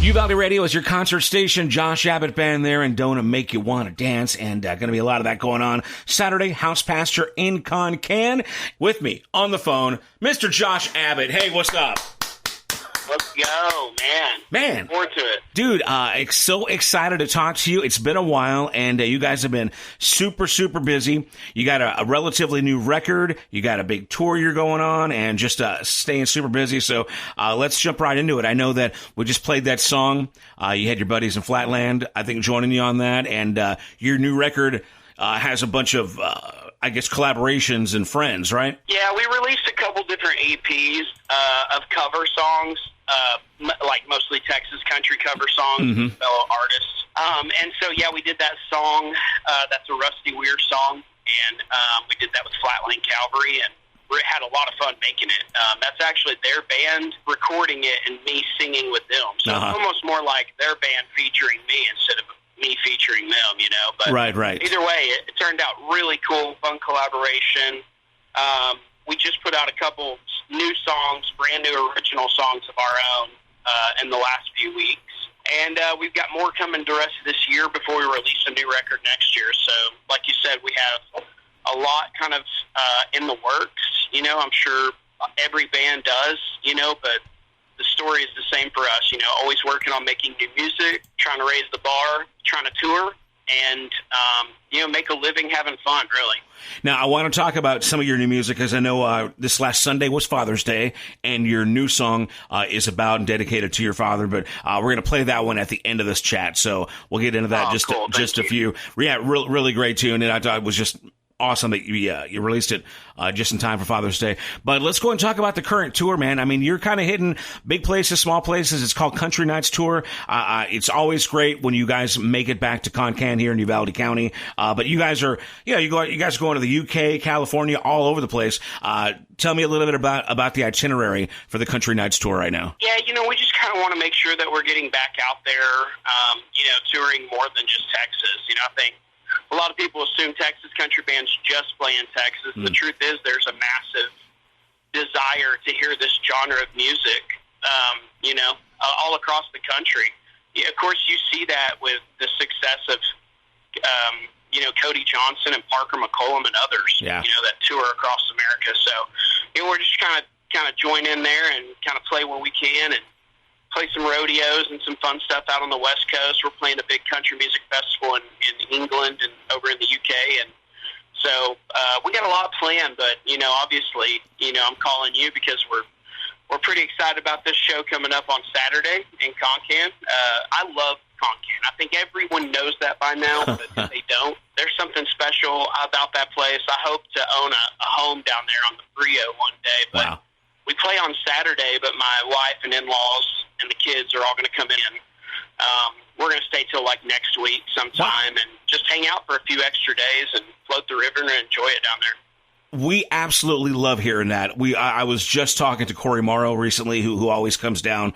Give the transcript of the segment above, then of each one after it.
Uvalde Radio is your concert station. Josh Abbott Band there, and Don't Make You Want to Dance. And going to be a lot of that going on Saturday, House Pasture in Concan. With me on the phone, Mr. Josh Abbott. Hey, what's up? Let's go, man. Forward to it. Dude, so excited to talk to you. It's been a while, and you guys have been super, super busy. You got a relatively new record. You got a big tour you're going on, and just staying super busy. So let's jump right into it. I know that we just played that song. You had your buddies in Flatland, I think, joining you on that. And your new record has a bunch of, I guess, collaborations and friends, right? Yeah, we released a couple different EPs of cover songs. Like mostly Texas country cover songs with fellow artists. And so, yeah, we did that song. That's a Rusty Weir song. And we did that with Flatland Cavalry, and we had a lot of fun making it. That's actually their band recording it and me singing with them. So it's almost more like their band featuring me instead of me featuring them, you know. But right. Either way, it turned out really cool, fun collaboration. We just put out a couple new songs, brand new original songs of our own in the last few weeks. And we've got more coming the rest of this year before we release a new record next year. So, like you said, we have a lot kind of in the works. You know, I'm sure every band does, you know, but the story is the same for us. You know, always working on making new music, trying to raise the bar, trying to tour, and, you know, make a living having fun, really. Now, I want to talk about some of your new music, because I know this last Sunday was Father's Day, and your new song is about and dedicated to your father, but we're going to play that one at the end of this chat, so we'll get into that just a few. Yeah, really great tune, and I thought it was just awesome that you released it just in time for Father's Day. But let's go and talk about the current tour, man. I mean, you're kind of hitting big places, small places. It's called Country Nights Tour. It's always great when you guys make it back to Concan here in Uvalde County. But you guys are, you guys are going to the UK, California, all over the place. Tell me a little bit about the itinerary for the Country Nights Tour right now. Yeah, you know, we just kind of want to make sure that we're getting back out there, you know, touring more than just Texas. You know, I think a lot of people assume Texas country bands just play in Texas. The truth is there's a massive desire to hear this genre of music, you know, all across the country. Yeah, of course, you see that with the success of, you know, Cody Johnson and Parker McCollum and others, you know, that tour across America. So, you know, we're just kind of join in there and kind of play where we can and play some rodeos and some fun stuff out on the West Coast. We're playing a big country music festival in England and over in the UK. And so we got a lot planned, but, you know, obviously, you know, I'm calling you because we're pretty excited about this show coming up on Saturday in Concan. I love Concan. I think everyone knows that by now, but if they don't, there's something special about that place. I hope to own a home down there on the Frio one day, but wow. We play on Saturday, but my wife and in-laws and the kids are all going to come in. We're going to stay till like next week sometime and just hang out for a few extra days and float the river and enjoy it down there. We absolutely love hearing that. I was just talking to Corey Morrow recently, who always comes down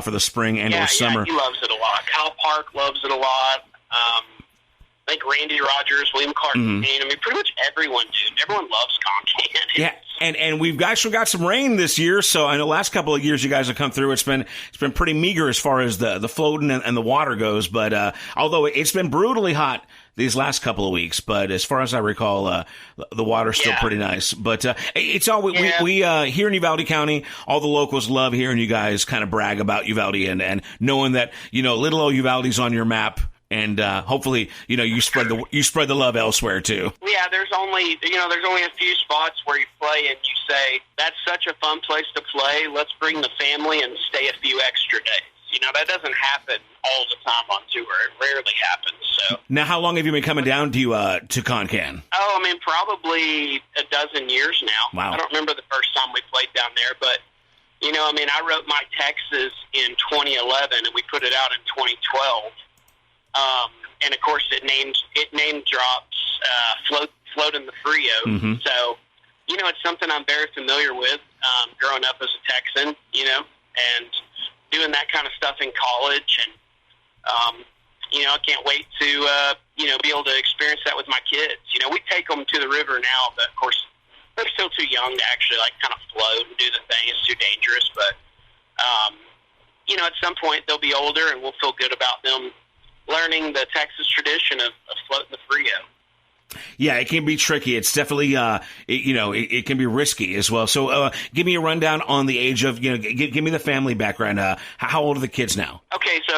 for the spring and or summer. Yeah, he loves it a lot. Kyle Park loves it a lot. I think Randy Rogers, William Clark, I mean, pretty much everyone, dude. Everyone loves Concan. Yeah, and we've actually got some rain this year. So in the last couple of years, you guys have come through. It's been pretty meager as far as the floating and the water goes. But although it's been brutally hot these last couple of weeks, but as far as I recall, the water's still pretty nice. But it's all we here in Uvalde County. All the locals love hearing you guys kind of brag about Uvalde and knowing that, you know, little old Uvalde's on your map. And hopefully, you know, you spread the love elsewhere too. Yeah, there's only a few spots where you play and you say that's such a fun place to play. Let's bring the family and stay a few extra days. You know, that doesn't happen all the time on tour. It rarely happens. So now, how long have you been coming down to Concan? Oh, I mean, probably a dozen years now. Wow. I don't remember the first time we played down there, but you know, I mean, I wrote My Texas in 2011 and we put it out in 2012. And of course, it name drops float in the Frio. So, you know, it's something I'm very familiar with. Growing up as a Texan, you know, and doing that kind of stuff in college, and you know, I can't wait to you know, be able to experience that with my kids. You know, we take them to the river now, but of course, they're still too young to actually like kind of float and do the thing. It's too dangerous, but at some point they'll be older and we'll feel good about them learning the Texas tradition of floating the Frio. Yeah, it can be tricky. It's definitely, it can be risky as well. So give me a rundown on the age of, give me the family background. How old are the kids now? Okay, so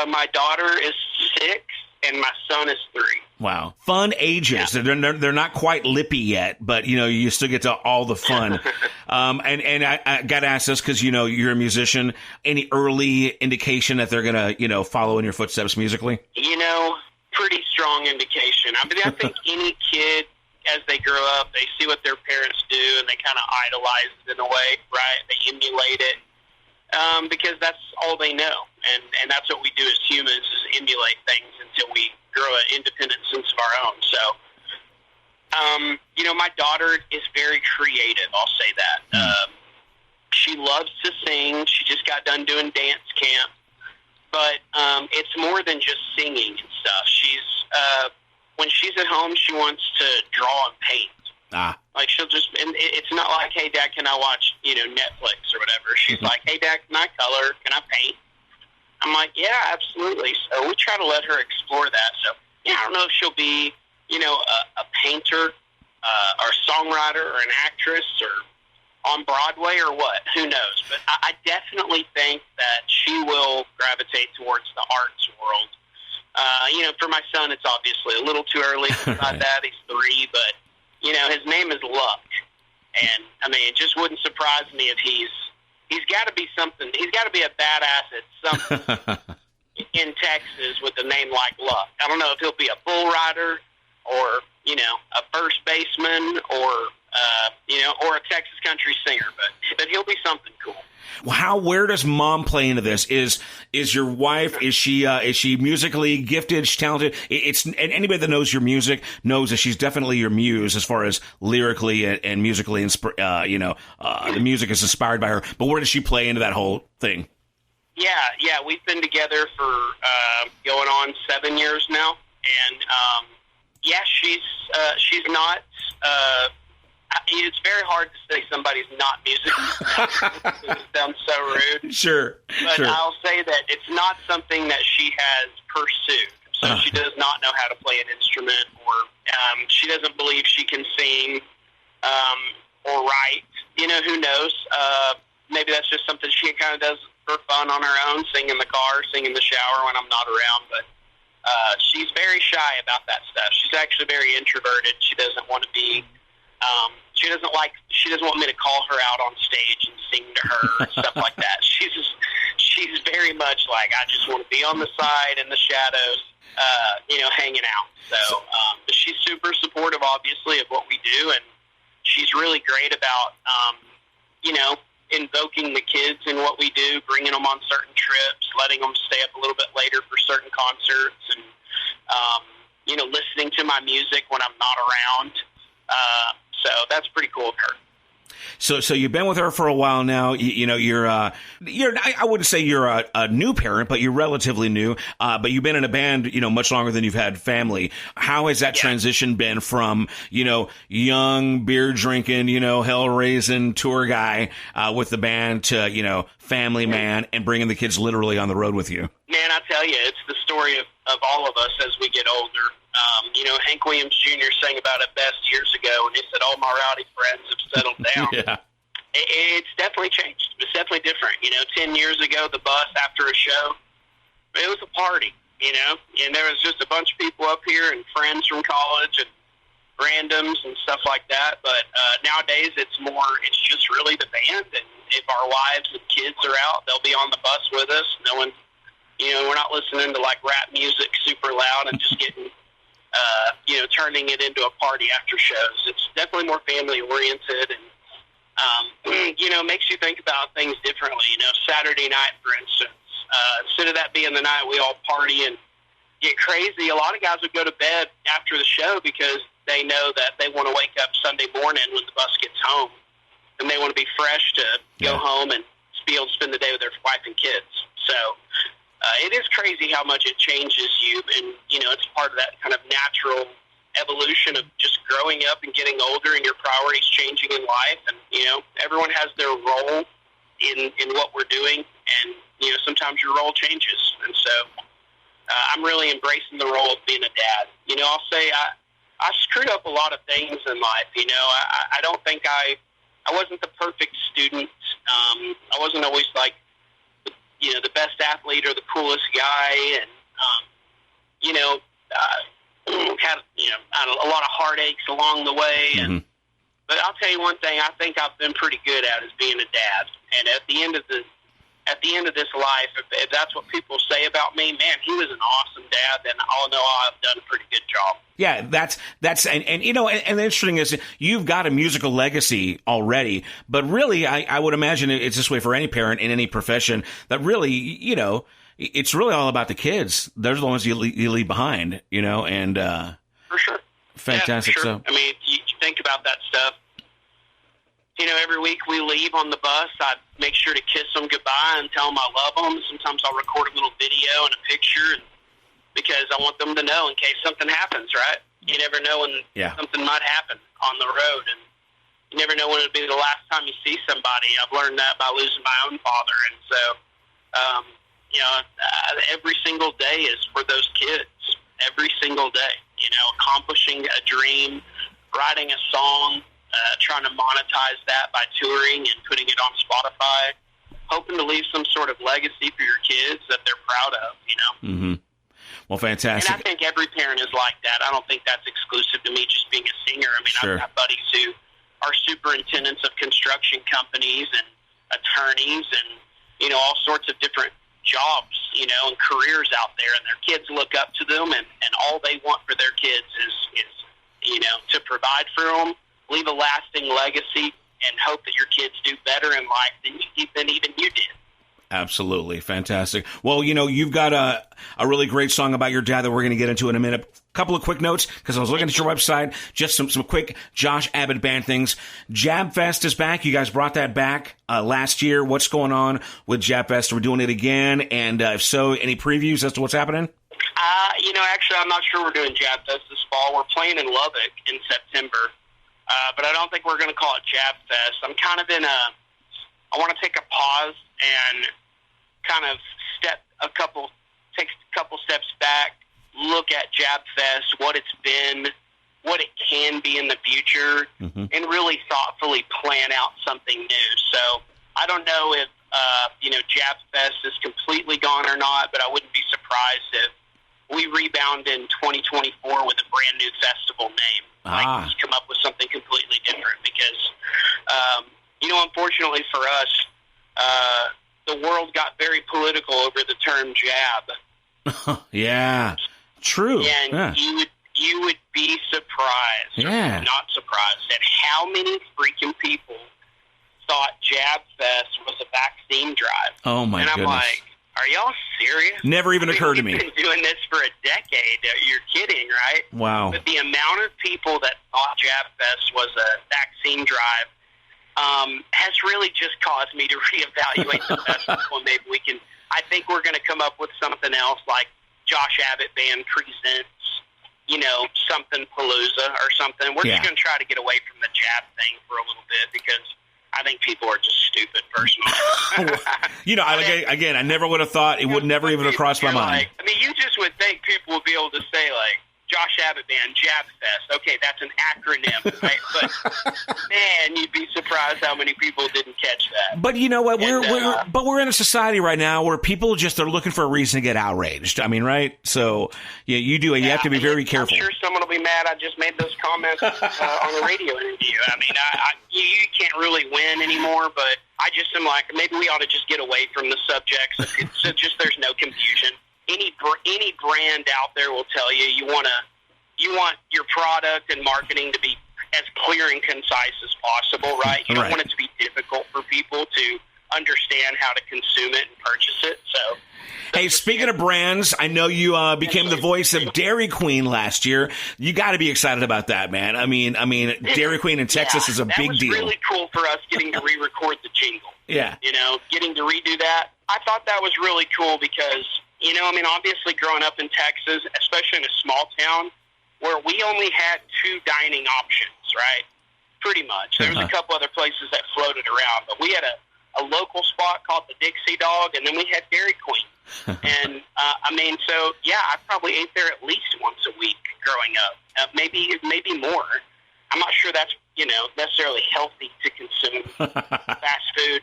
my daughter is 6 and my son is 3. Wow. Fun ages. Yeah. They're not quite lippy yet, but, you still get to all the fun. And I got to ask this because, you're a musician. Any early indication that they're going to, follow in your footsteps musically? Pretty strong indication. I mean, I think any kid, as they grow up, they see what their parents do and they kind of idolize it in a way, right? They emulate it because that's all they know. And that's what we do as humans is emulate things until we grow an independent sense of our own. So, my daughter is very creative. I'll say that. She loves to sing. She just got done doing dance camp. But it's more than just singing and stuff. When she's at home, she wants to draw and paint. Like she'll just, and it's not like, hey, Dad, can I watch, Netflix or whatever. She's like, hey, Dad, can I color? Can I paint? I'm like, yeah, absolutely. So we try to let her explore that. So, I don't know if she'll be, a painter or a songwriter or an actress or on Broadway or what, who knows? But I definitely think that she will gravitate towards the arts world. For my son, it's obviously a little too early to decide that. He's 3, but, his name is Luck. And, I mean, it just wouldn't surprise me if he's got to be something. He's got to be a badass at something in Texas with a name like Luck. I don't know if he'll be a bull rider or, a first baseman or a Texas country singer, but he'll be something cool. Where does mom play into this? Is your wife, is she musically gifted, she's talented? And anybody that knows your music knows that she's definitely your muse as far as lyrically and musically, the music is inspired by her. But where does she play into that whole thing? Yeah, we've been together for going on 7 years now, and she's not. It's very hard to say somebody's not musical. It sounds so rude. Sure. But sure. I'll say that it's not something that she has pursued. So she does not know how to play an instrument, or she doesn't believe she can sing or write. Who knows? Maybe that's just something she kind of does for fun on her own, sing in the car, sing in the shower when I'm not around. But she's very shy about that stuff. She's actually very introverted. She doesn't want to be... She doesn't want me to call her out on stage and sing to her and stuff like that. She's very much like, I just want to be on the side in the shadows, hanging out. So, but she's super supportive, obviously, of what we do, and she's really great about, invoking the kids in what we do, bringing them on certain trips, letting them stay up a little bit later for certain concerts, and, listening to my music when I'm not around. So that's pretty cool of her. So you've been with her for a while now. You're I wouldn't say you're a new parent, but you're relatively new. But you've been in a band, much longer than you've had family. How has that transition been from, young beer drinking, hell raising tour guy with the band to, family man and bringing the kids literally on the road with you? Man, I tell you, it's the story of all of us as we get older. Hank Williams Jr. sang about it best years ago, and he said, all my rowdy friends have settled down. Yeah. It's definitely changed. It's definitely different. 10 years ago, the bus after a show, it was a party, and there was just a bunch of people up here and friends from college and randoms and stuff like that. But nowadays, it's just really the band, and if our wives and kids are out, they'll be on the bus with us. No one, we're not listening to like rap music super loud and just getting... turning it into a party after shows. It's definitely more family oriented, and makes you think about things differently. Saturday night, for instance, instead of that being the night we all party and get crazy, a lot of guys would go to bed after the show because they know that they want to wake up Sunday morning when the bus gets home, and they want to be fresh to go home and be able to spend the day with their wife and kids. So it is crazy how much it changes you, and it's part of that kind of natural evolution of just growing up and getting older and your priorities changing in life. And everyone has their role in what we're doing, and sometimes your role changes. And so I'm really embracing the role of being a dad. I'll say I screwed up a lot of things in life. I don't think I wasn't the perfect student. I wasn't always like, the best athlete or the coolest guy. And, had, a lot of heartaches along the way. And, but I'll tell you one thing I think I've been pretty good at is being a dad. And at the end of this life, if that's what people say about me, man, he was an awesome dad, then I'll know I've done a pretty good job. Yeah, that's and the interesting is you've got a musical legacy already, but really I would imagine it's this way for any parent in any profession that really, it's really all about the kids. They're the ones you leave behind, and for sure. Fantastic. Yeah, for sure. So, you think about that stuff. Every week we leave on the bus, I make sure to kiss them goodbye and tell them I love them. Sometimes I'll record a little video and a picture because I want them to know in case something happens, right? You never know when something might happen on the road, and you never know when it'll be the last time you see somebody. I've learned that by losing my own father, and so, every single day is for those kids. Every single day, accomplishing a dream, writing a song, trying to monetize that by touring and putting it on Spotify, hoping to leave some sort of legacy for your kids that they're proud of, Mm-hmm. Well, fantastic. And I think every parent is like that. I don't think that's exclusive to me just being a singer. Sure. I've got buddies who are superintendents of construction companies and attorneys and, all sorts of different jobs, and careers out there, and their kids look up to them, and all they want for their kids is to provide for them, leave a lasting legacy, and hope that your kids do better in life than even you did. Absolutely. Fantastic. Well, you've got a really great song about your dad that we're going to get into in a minute. A couple of quick notes, because I was looking at your website, just some quick Josh Abbott Band things. Jab Fest is back. You guys brought that back last year. What's going on with Jab Fest? Are we doing it again? And if so, any previews as to what's happening? Actually, I'm not sure we're doing Jab Fest this fall. We're playing in Lubbock in September. But I don't think we're going to call it Jab Fest. I'm kind of I want to take a pause and kind of take a couple steps back, look at Jab Fest, what it's been, what it can be in the future, and really thoughtfully plan out something new. So I don't know if, Jab Fest is completely gone or not, but I wouldn't be surprised if we rebound in 2024 with a brand new festival name. Just come up with something completely different because, unfortunately for us, the world got very political over the term jab. Yeah, true. And you would be surprised, not surprised, at how many freaking people thought Jab Fest was a vaccine drive. Oh, my goodness. And I'm like, are y'all serious? Never even occurred to me. We've been doing this for a decade. You're kidding, right? Wow. But the amount of people that thought Jab Fest was a vaccine drive has really just caused me to reevaluate the festival. Maybe I think we're going to come up with something else like Josh Abbott Band presents, something Palooza or something. We're just going to try to get away from the jab thing for a little bit because I think people are just stupid, personally. I never would have thought it would never even have crossed my mind. You just would think people would be able to say, Josh Abbott Band, Jab Fest. Okay, that's an acronym, right? But man, you'd be surprised how many people didn't catch that. But you know what? We're in a society right now where people just are looking for a reason to get outraged. right? So you have to be very careful. I'm sure someone will be mad I just made those comments on a radio interview. You can't really win anymore, but I just am like, maybe we ought to just get away from the subject so just there's no confusion. Any brand out there will tell you you want your product and marketing to be as clear and concise as possible, right? You don't want it to be difficult for people to understand how to consume it and purchase it. So, hey, speaking of brands, I know you became the voice of Dairy Queen last year. You got to be excited about that, man. Dairy Queen in Texas is a big deal. That was really cool for us getting to re-record the jingle. Yeah. Getting to redo that. I thought that was really cool because obviously growing up in Texas, especially in a small town where we only had two dining options, right? Pretty much. There was a couple other places that floated around, but we had a a local spot called the Dixie Dog, and then we had Dairy Queen. And, so, yeah, I probably ate there at least once a week growing up, maybe more. I'm not sure that's, necessarily healthy to consume fast food,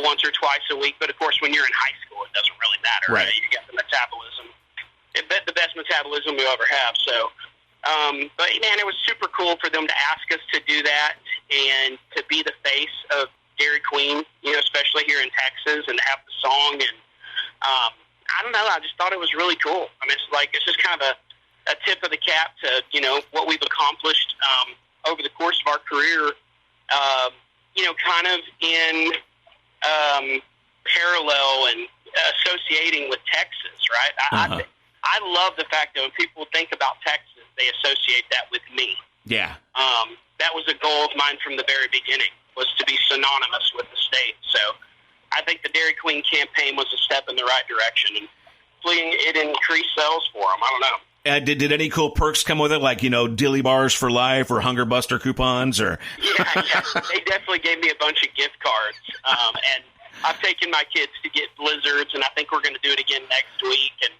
once or twice a week. But, of course, when you're in high school, it doesn't really matter. Right. You got the metabolism. The best metabolism we'll ever have. So, but, man, it was super cool for them to ask us to do that and to be the face of Dairy Queen, especially here in Texas, and to have the song. And I don't know, I just thought it was really cool. I mean, it's just kind of a tip of the cap to, what we've accomplished over the course of our career, kind of in parallel and associating with Texas, right? I love the fact that when people think about Texas, they associate that with me. Yeah. That was a goal of mine from the very beginning, was to be synonymous with the state. So I think the Dairy Queen campaign was a step in the right direction, and hopefully it increased sales for them. I don't know. Did any cool perks come with it, like, dilly bars for life or Hunger Buster coupons? Or Yeah. They definitely gave me a bunch of gift cards. And I've taken my kids to get Blizzards, and I think we're going to do it again next week and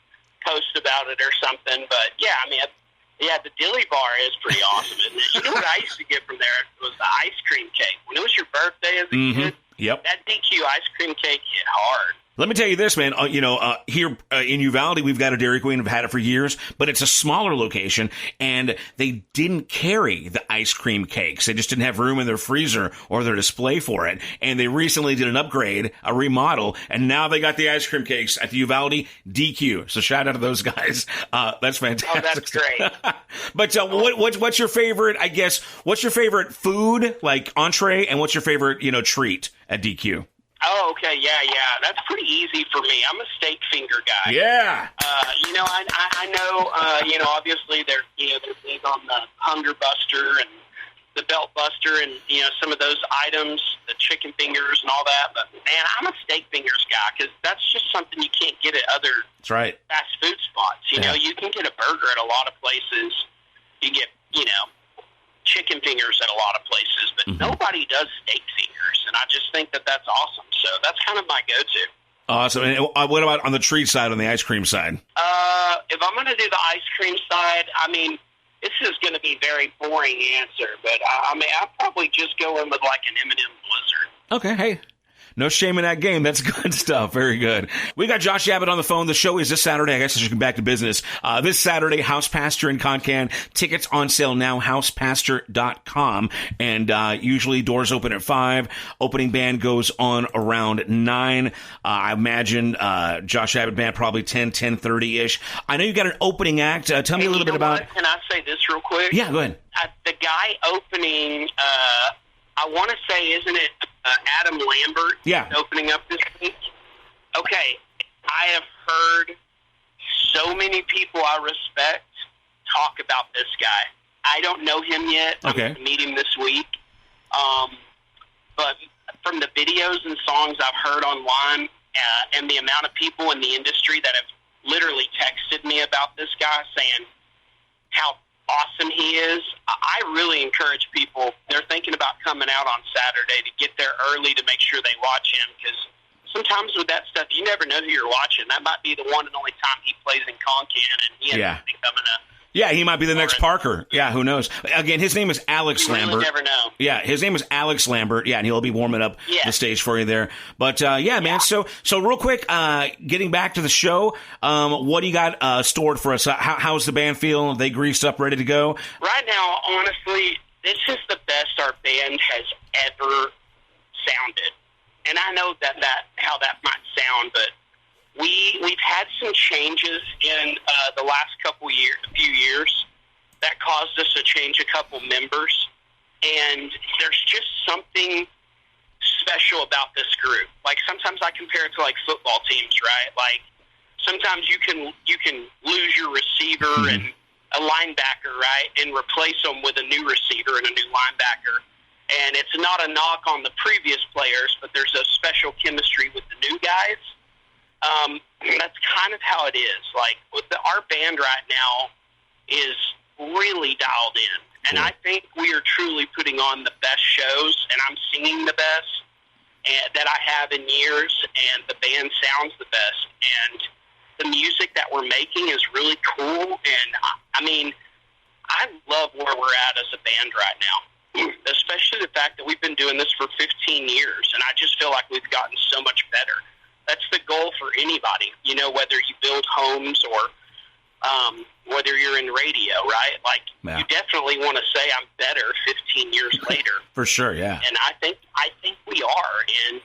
post about it or something. But, yeah, the dilly bar is pretty awesome, isn't it? You know what I used to get from there was the ice cream cake. When it was your birthday as a kid, Yep. that DQ ice cream cake hit hard. Let me tell you this, man. Here in Uvalde, we've got a Dairy Queen. We've had it for years, but it's a smaller location, and they didn't carry the ice cream cakes. They just didn't have room in their freezer or their display for it. And they recently did an upgrade, a remodel, and now they got the ice cream cakes at the Uvalde DQ. So shout out to those guys. That's fantastic. Oh, that's great. But what's your favorite? I guess what's your favorite food, like entree, and what's your favorite treat at DQ? Oh, okay, yeah. That's pretty easy for me. I'm a steak finger guy. Yeah. I know, obviously they're big on the Hunger Buster and the Belt Buster and, some of those items, the chicken fingers and all that. But, man, I'm a steak fingers guy because that's just something you can't get at other That's right. fast food spots. You can get a burger at a lot of places. You get, chicken fingers at a lot of places, but nobody does steak fingers, and I just think that that's awesome. So that's kind of my go-to. Awesome. And what about on the treat side, on the ice cream side? If I'm going to do the ice cream side, this is going to be a very boring answer, but I'll probably just go in with like an M&M Blizzard. Okay, hey. No shame in that game. That's good stuff. Very good. We got Josh Abbott on the phone. The show is this Saturday. I guess I should get back to business. This Saturday, House Pastor in Concan. Tickets on sale now, housepastor.com. And usually doors open at 5. Opening band goes on around 9. I imagine Josh Abbott Band probably 10:30-ish. I know you got an opening act. Tell me a little bit about... Can I say this real quick? Yeah, go ahead. The guy opening... I want to say, isn't it Adam Lambert? Yeah. Opening up this week? Okay. I have heard so many people I respect talk about this guy. I don't know him yet. Okay. I'm going to meet him this week. But from the videos and songs I've heard online and the amount of people in the industry that have literally texted me about this guy saying how awesome he is, I really encourage people, they're thinking about coming out on Saturday, to get there early to make sure they watch him, because sometimes with that stuff, you never know who you're watching. That might be the one and only time he plays in Concan, and he has to be coming up. Yeah, he might be the next Parker. Yeah, who knows? Again, his name is Alex Lambert. You never know. Yeah, his name is Alex Lambert. Yeah, and he'll be warming up the stage for you there. But, man, so real quick, getting back to the show, what do you got stored for us? How's the band feel? Are they greased up, ready to go? Right now, honestly, this is the best our band has ever sounded. And I know how that might sound, but we've had some changes in the last few years that caused us to change a couple members, and there's just something special about this group. Like, sometimes I compare it to like football teams, right? Like, sometimes you can lose your receiver and a linebacker, right, and replace them with a new receiver and a new linebacker. And it's not a knock on the previous players, but there's a special chemistry with the new guys. That's kind of how it is. Like, our band right now is really dialed in. And I think we are truly putting on the best shows, and I'm singing the best. that I have in years, and the band sounds the best, and the music that we're making is really cool. And I mean, I love where we're at as a band right now, especially the fact that we've been doing this for 15 years, and I just feel like we've gotten so much better. That's the goal for anybody, you know, whether you build homes or whether you're in radio, right? Like, you definitely want to say I'm better 15 years later. For sure, yeah. And I think we are, and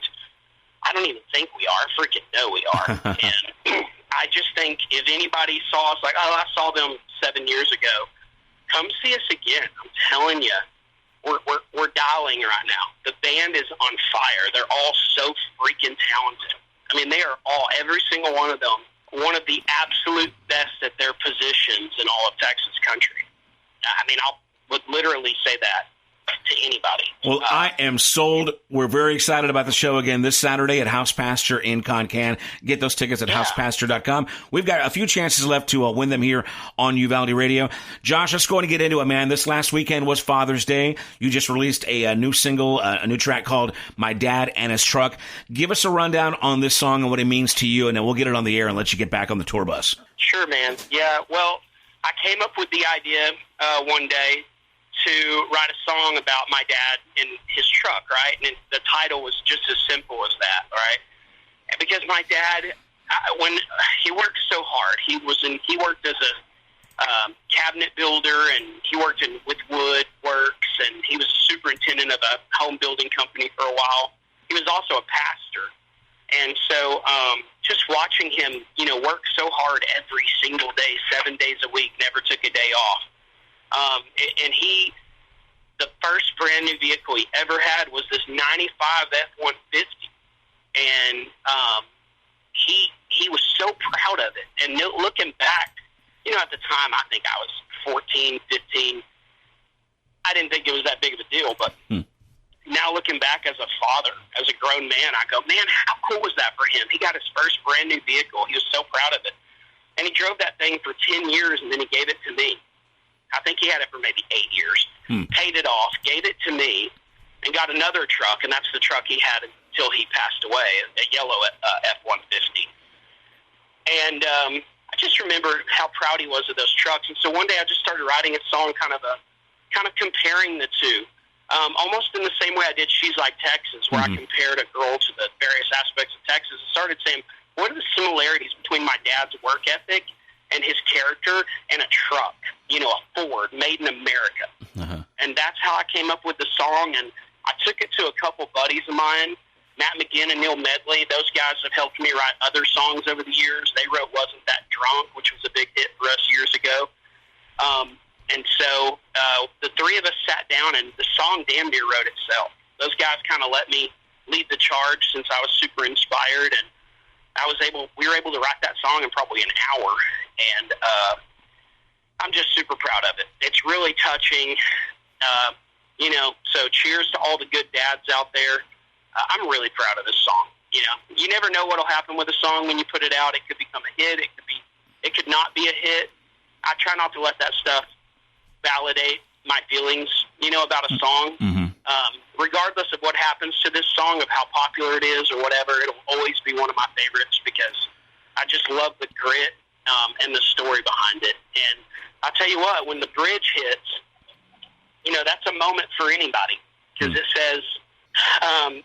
I don't even think we are. I freaking know we are. And I just think if anybody saw us like, oh, I saw them 7 years ago, come see us again. I'm telling you, we're dialing right now. The band is on fire. They're all so freaking talented. I mean, they are all, every single one of them, one of the absolute best at their positions in all of Texas country. I mean, I would literally say that to anybody. Well, I am sold. We're very excited about the show again this Saturday at House Pasture in Concan. Get those tickets at housepasture.com. We've got a few chances left to win them here on Uvalde Radio. Josh, let's go and get into it, man. This last weekend was Father's Day. You just released a new single, a new track called My Dad and His Truck. Give us a rundown on this song and what it means to you, and then we'll get it on the air and let you get back on the tour bus. Sure, man. Yeah, well, I came up with the idea one day to write a song about my dad and his truck, right? And the title was just as simple as that, right? Because my dad, when he worked so hard, he worked as a cabinet builder, and he worked with wood works, and he was a superintendent of a home building company for a while. He was also a pastor. And so just watching him, you know, work so hard every single day, 7 days a week, never took a day off. And the first brand new vehicle he ever had was this 95 F-150. And he was so proud of it. And looking back, you know, at the time, I think I was 14, 15. I didn't think it was that big of a deal, but now looking back as a father, as a grown man, I go, man, how cool was that for him? He got his first brand new vehicle. He was so proud of it. And he drove that thing for 10 years, and then he gave it to me. I think he had it for maybe 8 years, paid it off, gave it to me, and got another truck, and that's the truck he had until he passed away, a yellow F-150. And I just remember how proud he was of those trucks. And so one day I just started writing a song kind of comparing the two, almost in the same way I did She's Like Texas, where I compared a girl to the various aspects of Texas. I started saying, what are the similarities between my dad's work ethic and his character and a truck, you know, a Ford made in America. And that's how I came up with the song. And I took it to a couple buddies of mine, Matt McGinn and Neil Medley. Those guys have helped me write other songs over the years. They wrote Wasn't That Drunk, which was a big hit for us years ago. And so the three of us sat down, and the song damn near wrote itself. Those guys kind of let me lead the charge since I was super inspired, and we were able to write that song in probably an hour. And I'm just super proud of it. It's really touching, you know, so cheers to all the good dads out there. I'm really proud of this song. You know, you never know what'll happen with a song when you put it out. It could become a hit. It could not be a hit. I try not to let that stuff validate my feelings, you know, about a song. Regardless of what happens to this song, of how popular it is or whatever, it'll always be one of my favorites because I just love the grit and the story behind it. And I'll tell you what, when the bridge hits, you know, that's a moment for anybody because it says,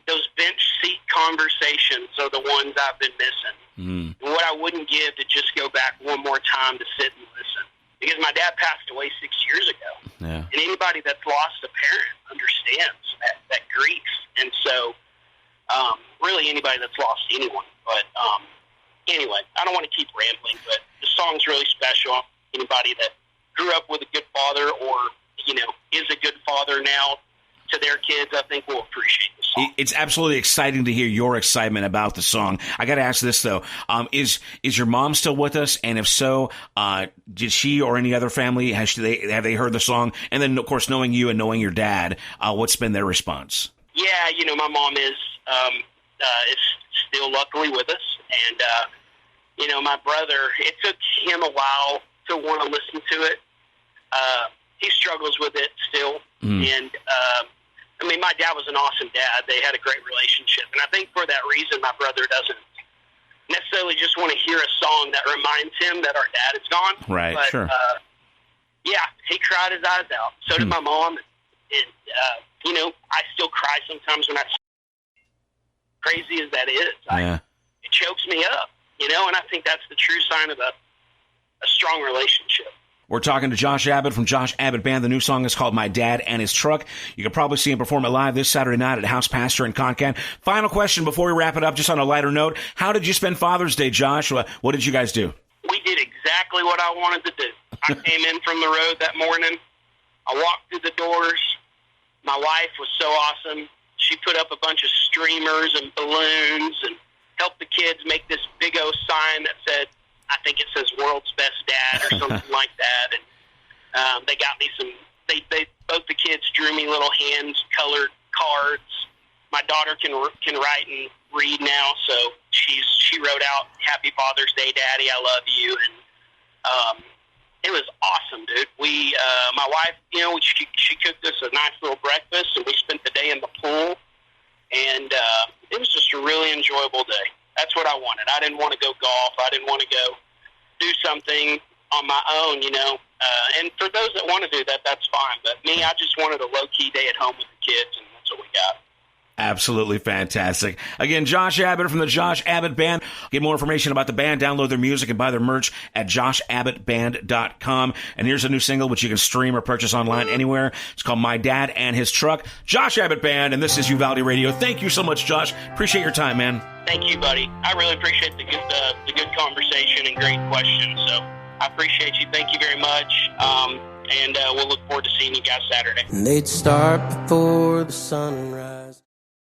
those bench seat conversations are the ones I've been missing. What I wouldn't give to just go back one more time to sit and listen. Because my dad passed away 6 years ago. And anybody that's lost a parent understands that grief. And so, really anybody that's lost anyone. But anyway, I don't want to keep rambling, but the song's really special. Anybody that grew up with a good father or, you know, is a good father now to their kids, I think will appreciate the song. It's absolutely exciting to hear your excitement about the song. I got to ask this, though. Is your mom still with us? And if so, did she or any other family, have they heard the song? And then, of course, knowing you and knowing your dad, what's been their response? Yeah, you know, my mom is still luckily with us. And, you know, my brother, it took him a while to want to listen to it. He struggles with it still. And I mean, my dad was an awesome dad. They had a great relationship. And I think for that reason, my brother doesn't necessarily just want to hear a song that reminds him that our dad is gone. Right, but, sure. Yeah, he cried his eyes out. So did my mom. And, you know, I still cry sometimes when I crazy as that is. It chokes me up, you know, and I think that's the true sign of a strong relationship. We're talking to Josh Abbott from Josh Abbott Band. The new song is called My Dad and His Truck. You can probably see him perform it live this Saturday night at House Pastor in Concan. Final question before we wrap it up, just on a lighter note. How did you spend Father's Day, Josh? What did you guys do? We did exactly what I wanted to do. I came in from the road that morning. I walked through the doors. My wife was so awesome. She put up a bunch of streamers and balloons and helped the kids make this big O sign that said, I think it says "World's Best Dad" or something like that. And they got me some. They both the kids drew me little hand-colored cards. My daughter can write and read now, so she wrote out "Happy Father's Day, Daddy. I love you." And it was awesome, dude. We, my wife, you know, she cooked us a nice little breakfast, and we spent the day in the pool. And it was just a really enjoyable day. That's what I wanted. I didn't want to go golf. I didn't want to go do something on my own, you know. And for those that want to do that, that's fine. But me, I just wanted a low-key day at home with the kids, and that's what we got. Absolutely fantastic. Again, Josh Abbott from the Josh Abbott Band. Get more information about the band, download their music, and buy their merch at joshabbottband.com. And here's a new single, which you can stream or purchase online anywhere. It's called My Dad and His Truck. Josh Abbott Band, and this is Uvalde Radio. Thank you so much, Josh. Appreciate your time, man. Thank you, buddy. I really appreciate the good conversation and great questions. So I appreciate you. Thank you very much. And we'll look forward to seeing you guys Saturday. And they'd start before the sunrise.